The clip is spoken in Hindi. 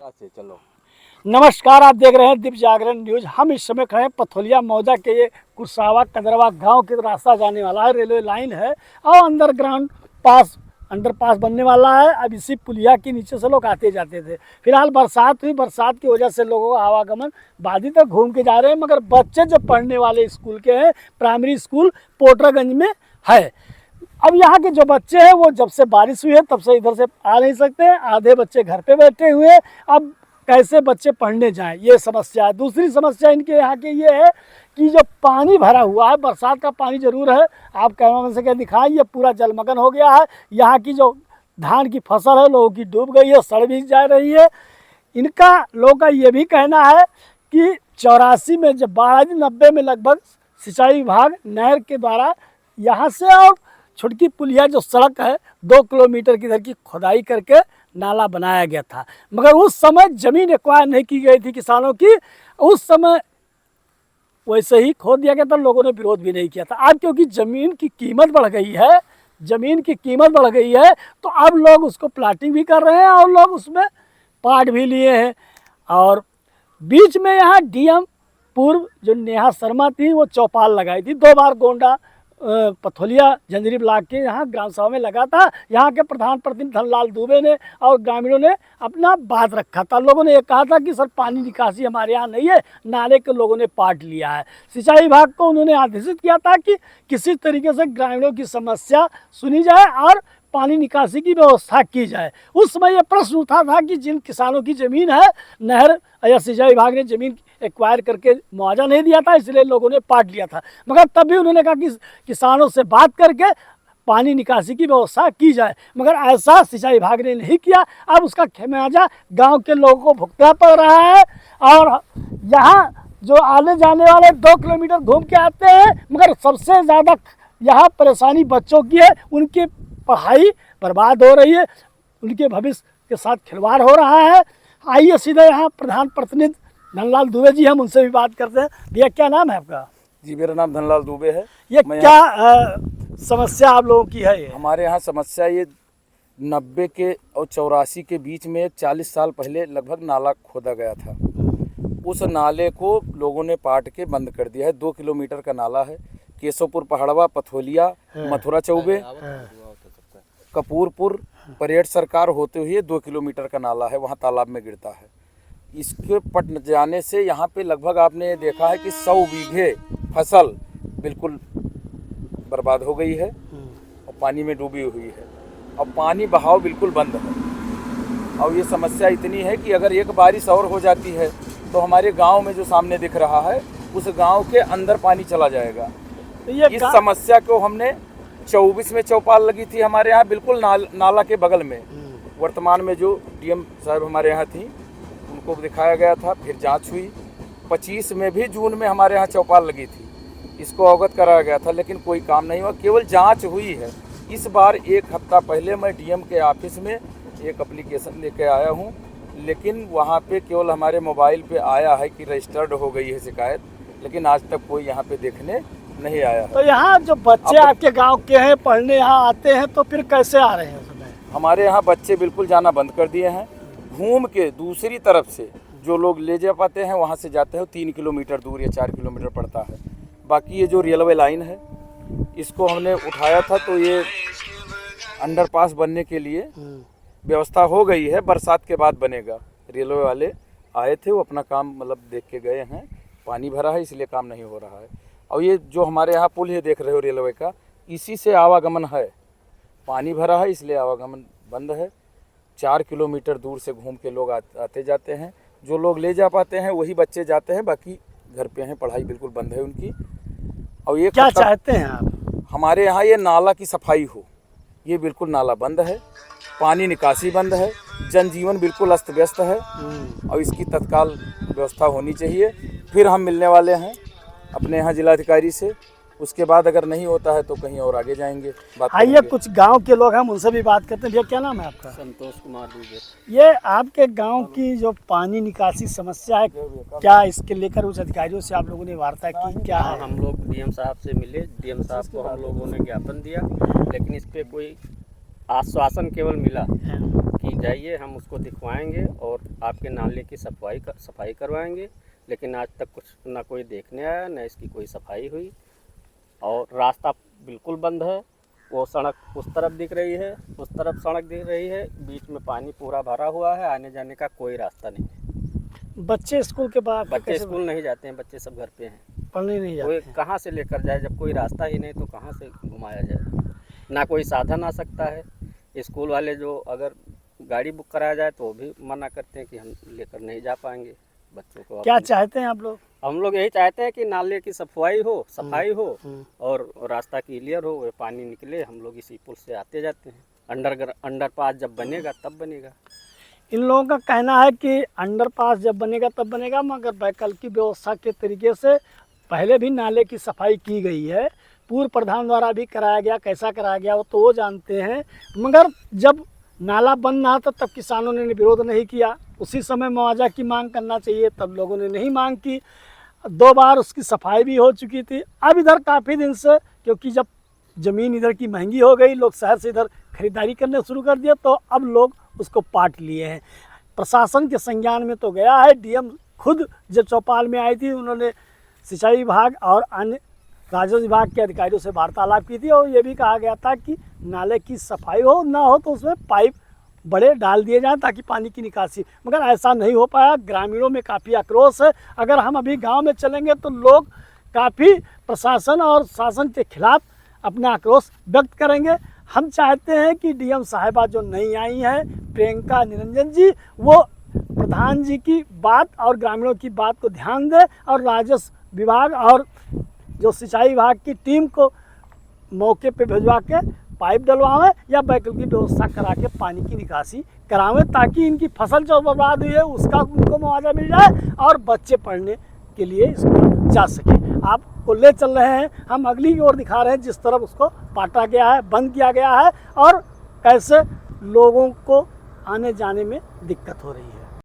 अच्छा चलो। नमस्कार, आप देख रहे हैं दीप जागरण न्यूज। हम इस समय खड़े हैं पथौलिया मौजा के ये कुरसावा कदरवा गांव की रास्ता जाने वाला है, रेलवे लाइन है और अंडरग्राउंड अंडरपास बनने वाला है। अब इसी पुलिया के नीचे से लोग आते जाते थे। फिलहाल बरसात हुई, बरसात की वजह से लोगों का आवागमन बाधित तक घूम के जा रहे हैं, मगर बच्चे जो पढ़ने वाले स्कूल के हैं, प्राइमरी स्कूल पोटरागंज में है। अब यहाँ के जो बच्चे हैं वो जब से बारिश हुई है तब से इधर से आ नहीं सकते हैं। आधे बच्चे घर पे बैठे हुए हैं। अब कैसे बच्चे पढ़ने जाएं, ये समस्या है। दूसरी समस्या इनके यहाँ के ये है कि जो पानी भरा हुआ है, बरसात का पानी जरूर है, आप कैमरा में से क्या दिखाएं, ये पूरा जलमग्न हो गया है। यहाँ की जो धान की फसल है लोगों की डूब गई है, सड़ भी जा रही है। इनका लोगों का ये भी कहना है कि 84 में जब बाढ़ आई, 90 में लगभग सिंचाई विभाग नहर के द्वारा यहाँ से और छुटकी पुलिया जो सड़क है 2 किलोमीटर की इधर की खुदाई करके नाला बनाया गया था, मगर उस समय जमीन एक्वायर नहीं की गई थी किसानों की। उस समय वैसे ही खोद दिया गया था, लोगों ने विरोध भी नहीं किया था। अब क्योंकि ज़मीन की कीमत बढ़ गई है, ज़मीन की कीमत बढ़ गई है, तो अब लोग उसको प्लाटिंग भी कर रहे हैं और लोग उसमें पार्ट भी लिए हैं। और बीच में यहाँ डीएम पूर्व जो नेहा शर्मा थी वो चौपाल लगाई थी, 2 बार गोंडा पथौलिया जंजरी ब्लॉक के यहाँ ग्राम सभा में लगा था। यहाँ के प्रधान प्रतिनिधि धनलाल दुबे ने और ग्रामीणों ने अपना बात रखा था। लोगों ने ये कहा था कि सर पानी निकासी हमारे यहाँ नहीं है, नाले के लोगों ने पाट लिया है। सिंचाई विभाग को उन्होंने आदेशित किया था कि किसी तरीके से ग्रामीणों की समस्या सुनी जाए और पानी निकासी की व्यवस्था की जाए। उस समय ये प्रश्न उठा था कि जिन किसानों की ज़मीन है, नहर या सिंचाई विभाग ने ज़मीन एक्वायर करके मुआवजा नहीं दिया था, इसलिए लोगों ने पाट लिया था। मगर तब भी उन्होंने कहा कि किसानों से बात करके पानी निकासी की व्यवस्था की जाए, मगर ऐसा सिंचाई विभाग ने नहीं किया। अब उसका खामियाजा गांव के लोगों को भुगतना पड़ रहा है। और यहाँ जो आने जाने वाले 2 किलोमीटर घूम के आते हैं, मगर सबसे ज़्यादा यहाँ परेशानी बच्चों की है। उनकी पढ़ाई बर्बाद हो रही है, उनके भविष्य के साथ खिलवाड़ हो रहा है। आइए सीधे यहाँ प्रधान प्रतिनिधि धनलाल दुबे जी, हम उनसे भी बात करते हैं। भैया क्या नाम है आपका? जी मेरा नाम धनलाल दुबे है। ये क्या समस्या आप लोगों की है? हमारे यहाँ समस्या ये 90 के और 84 के बीच में 40 साल पहले लगभग नाला खोदा गया था। उस नाले को लोगों ने पाट के बंद कर दिया है। 2 किलोमीटर का नाला है। केशवपुर पहाड़वा, पथौलिया, मथुरा चौबे, कपूरपुर, परेड सरकार होते हुए 2 किलोमीटर का नाला है, वहाँ तालाब में गिरता है। इसके पट जाने से यहाँ पे लगभग आपने देखा है कि 100 बीघे फसल बिल्कुल बर्बाद हो गई है और पानी में डूबी हुई है और पानी बहाव बिल्कुल बंद है। और ये समस्या इतनी है कि अगर एक बारिश और हो जाती है तो हमारे गांव में जो सामने दिख रहा है उस गांव के अंदर पानी चला जाएगा। तो इस समस्या को हमने 24 में चौपाल लगी थी हमारे यहाँ बिल्कुल नाला के बगल में। वर्तमान में जो डीएम साहब हमारे यहाँ थी उनको दिखाया गया था, फिर जांच हुई। 25 में भी जून में हमारे यहाँ चौपाल लगी थी, इसको अवगत कराया गया था, लेकिन कोई काम नहीं हुआ, केवल जांच हुई है। इस बार 1 हफ्ता पहले मैं डीएम के ऑफिस में एक एप्लीकेशन लेके आया हूँ, लेकिन वहाँ पे केवल हमारे मोबाइल पे आया है कि रजिस्टर्ड हो गई है शिकायत, लेकिन आज तक कोई यहाँ पे देखने नहीं आया है। तो यहाँ जो बच्चे आपके गांव के हैं, पढ़ने यहाँ आते हैं, तो फिर कैसे आ रहे हैं? हमारे यहाँ बच्चे बिल्कुल जाना बंद कर दिए हैं। घूम के दूसरी तरफ से जो लोग ले जा पाते हैं वहाँ से जाते हैं। 3 किलोमीटर दूर या 4 किलोमीटर पड़ता है। बाकी ये जो रेलवे लाइन है इसको हमने उठाया था, तो ये अंडरपास बनने के लिए व्यवस्था हो गई है, बरसात के बाद बनेगा। रेलवे वाले आए थे, वो अपना काम मतलब देख के गए हैं। पानी भरा है इसलिए काम नहीं हो रहा है। और ये जो हमारे यहाँ पुल है देख रहे हो रेलवे का, इसी से आवागमन है। पानी भरा है इसलिए आवागमन बंद है। 4 किलोमीटर दूर से घूम के लोग आते जाते हैं। जो लोग ले जा पाते हैं वही बच्चे जाते हैं, बाकी घर पे हैं, पढ़ाई बिल्कुल बंद है उनकी। और ये क्या चाहते हैं आप? हमारे यहाँ ये नाला की सफाई हो, ये बिल्कुल नाला बंद है, पानी निकासी बंद है, जनजीवन बिल्कुल अस्त व्यस्त है और इसकी तत्काल व्यवस्था होनी चाहिए। फिर हम मिलने वाले हैं अपने यहाँ जिलाधिकारी से। उसके बाद अगर नहीं होता है तो कहीं और आगे जाएंगे। आइए कुछ गांव के लोग हम उनसे भी बात करते हैं। भैया क्या नाम है आपका? संतोष कुमार दुबे। ये आपके गांव की जो पानी निकासी समस्या है, क्या इसके लेकर उस अधिकारियों से आप लोगों ने वार्ता की? क्या है? हम लोग डीएम साहब से मिले, डीएम साहब को हम लोगों ने ज्ञापन दिया, लेकिन इस पर कोई आश्वासन केवल मिला कि जाइए हम उसको दिखवाएंगे और आपके नाले की सफाई करवाएंगे, लेकिन आज तक कुछ ना कोई देखने आया, ना इसकी कोई सफाई हुई। और रास्ता बिल्कुल बंद है। वो सड़क उस तरफ दिख रही है, उस तरफ सड़क दिख रही है, बीच में पानी पूरा भरा हुआ है, आने जाने का कोई रास्ता नहीं है। बच्चे स्कूल के बाद बच्चे स्कूल नहीं जाते हैं, बच्चे सब घर पे हैं, पढ़ने नहीं कोई जाते। कहाँ से लेकर जाए, जब कोई रास्ता ही नहीं तो कहाँ से घुमाया जाए, ना कोई साधन आ सकता है। स्कूल वाले जो अगर गाड़ी बुक कराया जाए तो वो भी मना करते हैं कि हम लेकर नहीं जा पाएंगे बच्चों को। क्या चाहते हैं आप लोग? हम लोग यही चाहते हैं कि नाले की सफाई हो और रास्ता क्लियर हो, वो पानी निकले, हम लोग इसी पुल से आते जाते हैं। अंडरपास जब बनेगा तब बनेगा। इन लोगों का कहना है कि अंडरपास जब बनेगा तब बनेगा, मगर वैकल्पिक व्यवस्था के तरीके से पहले भी नाले की सफाई की गई है, पूर्व प्रधान द्वारा भी कराया गया। कैसा कराया गया वो तो वो जानते हैं, मगर जब नाला बंद ना था तब किसानों ने विरोध नहीं किया। उसी समय मुआवजा की मांग करना चाहिए, तब लोगों ने नहीं मांग की। 2 बार उसकी सफाई भी हो चुकी थी। अब इधर काफ़ी दिन से, क्योंकि जब ज़मीन इधर की महंगी हो गई, लोग शहर से इधर खरीदारी करने शुरू कर दिया, तो अब लोग उसको पाट लिए हैं। प्रशासन के संज्ञान में तो गया है। डीएम खुद जब चौपाल में आई थी, उन्होंने सिंचाई विभाग और अन्य राजस्व विभाग के अधिकारियों से वार्तालाप की थी और ये भी कहा गया था कि नाले की सफाई हो ना हो तो उसमें पाइप बड़े डाल दिए जाएं ताकि पानी की निकासी, मगर ऐसा नहीं हो पाया। ग्रामीणों में काफ़ी आक्रोश है। अगर हम अभी गांव में चलेंगे तो लोग काफ़ी प्रशासन और शासन के खिलाफ अपना आक्रोश व्यक्त करेंगे। हम चाहते हैं कि डीएम साहिबा जो नई आई हैं, प्रियंका निरंजन जी, वो प्रधान जी की बात और ग्रामीणों की बात को ध्यान दें और राजस्व विभाग और जो सिंचाई विभाग की टीम को मौके पे भिजवा के पाइप डलवाएं या वैकल्पिक व्यवस्था करा के पानी की निकासी करावें, ताकि इनकी फसल जो बर्बाद हुई है उसका उनको मुआवजा मिल जाए और बच्चे पढ़ने के लिए स्कूल जा सके। आपको ले चल रहे हैं, हम अगली की ओर दिखा रहे हैं जिस तरफ उसको पाटा गया है, बंद किया गया है और कैसे लोगों को आने जाने में दिक्कत हो रही है।